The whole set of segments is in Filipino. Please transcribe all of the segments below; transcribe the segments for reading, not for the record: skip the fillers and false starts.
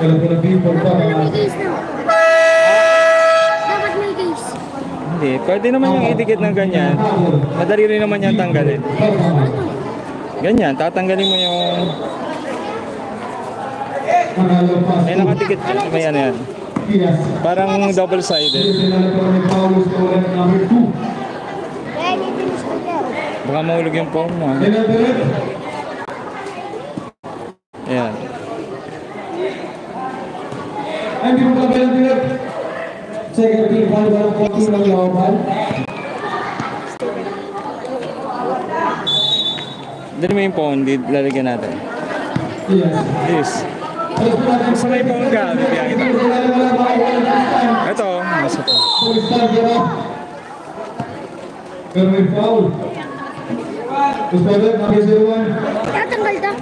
Dapat may case. Hindi, pwede naman yung idikit ng ganyan. Madali rin naman yan tanggalin. Ganyan, tatanggalin mo yung... May nakadikit, may ano yan. Parang double-sided. Baka mahulog yung phone mo. Ayan. Dali mo yung phone, lalagyan natin. Yes. Gusto mo yung phone ka, bibigyan kita. Ito, nasa po. Tatanggal to.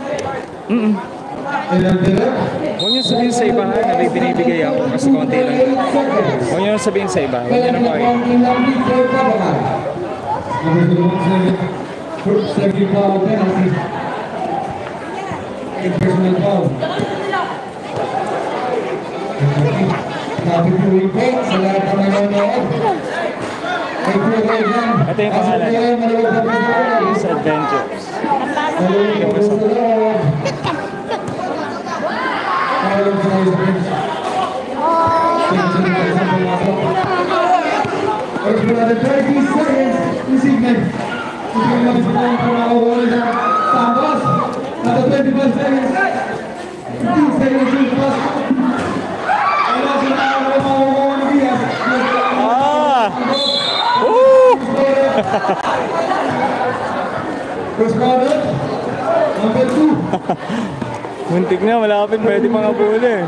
Huwag niyo sabihin sa iba na may binibigay ako kasi konti lang. Huwag niyo sabihin sa iba. Huwag niyo na pakita. Ito yung pangalan. Sa Adventures. Muntik na, malapit, pwede pang abuli.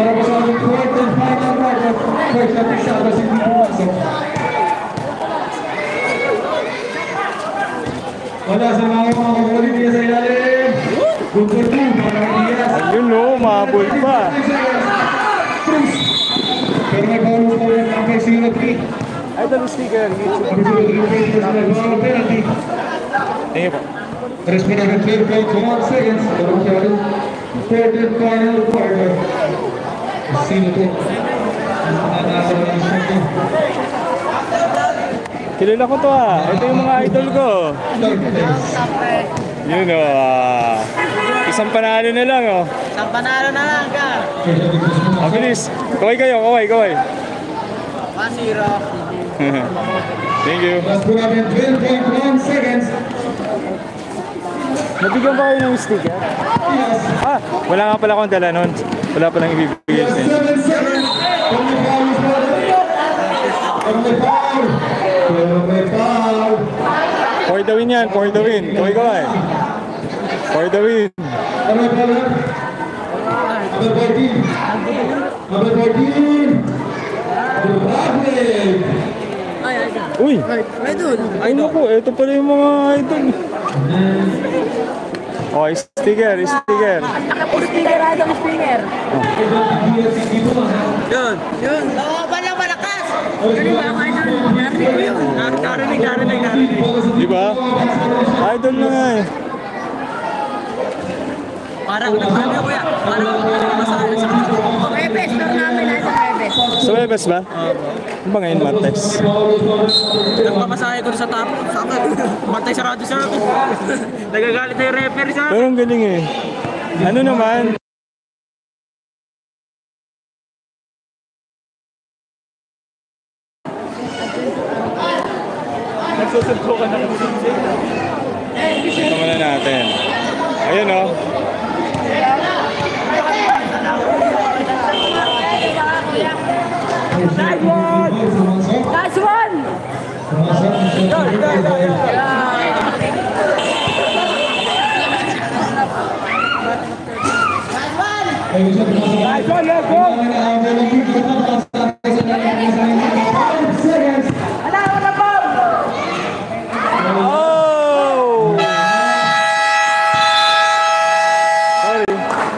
Para sa ating fourth and final round of first at isa kasi hindi pumasok. Wala sa mga kapalit niya sa ilalim. Buntot mo, mga Diaz. Ayun no, mahabol pa. Pero may bawal pa yan ang 03. Ay, ito yung sticker. Thank you po. Respect ang 12.1 seconds. Pero siya rin. Third and final quarter. Sino to? Nanasa na ang sino to? Kilala ko to ah. Ito yung mga idol ko. Yun o. Isang panalo na lang oh. Isang panalo na lang ka. Mabilis. Kaway kayo, kaway. 1-0. Thank you. Last po namin 12.1 seconds. Nabigyan ba kayo ng sticker? Yes. Ah, wala nga pala akong dala nun. Wala pa lang ibibigay sa inyo. 7 seconds. For the win yan, for the win. Kaway. For the win. Uy! Idol! Ay naku, ito pala yung mga idol. Oh, sticker. Sticker, idol, sticker. Yun. Oo, walang malakas. Ganun ba ako, idol? Narinig ko yun. Narinig. Di ba? Idol na nga eh. Parang nagmami ako yan. Parang masahin sa Webes, lang namin na sa Webes. Sa Webes ba? Ano ba ngayon, Martes? Nagpamasahe ko sa tapo. Matay sa radyo, sir. Nagagalit na yung referee, sir. Pero ang galing eh. Ano naman? Nagsusuntukan na kami. Ito muna natin. Ayun o. Last one! Let's go!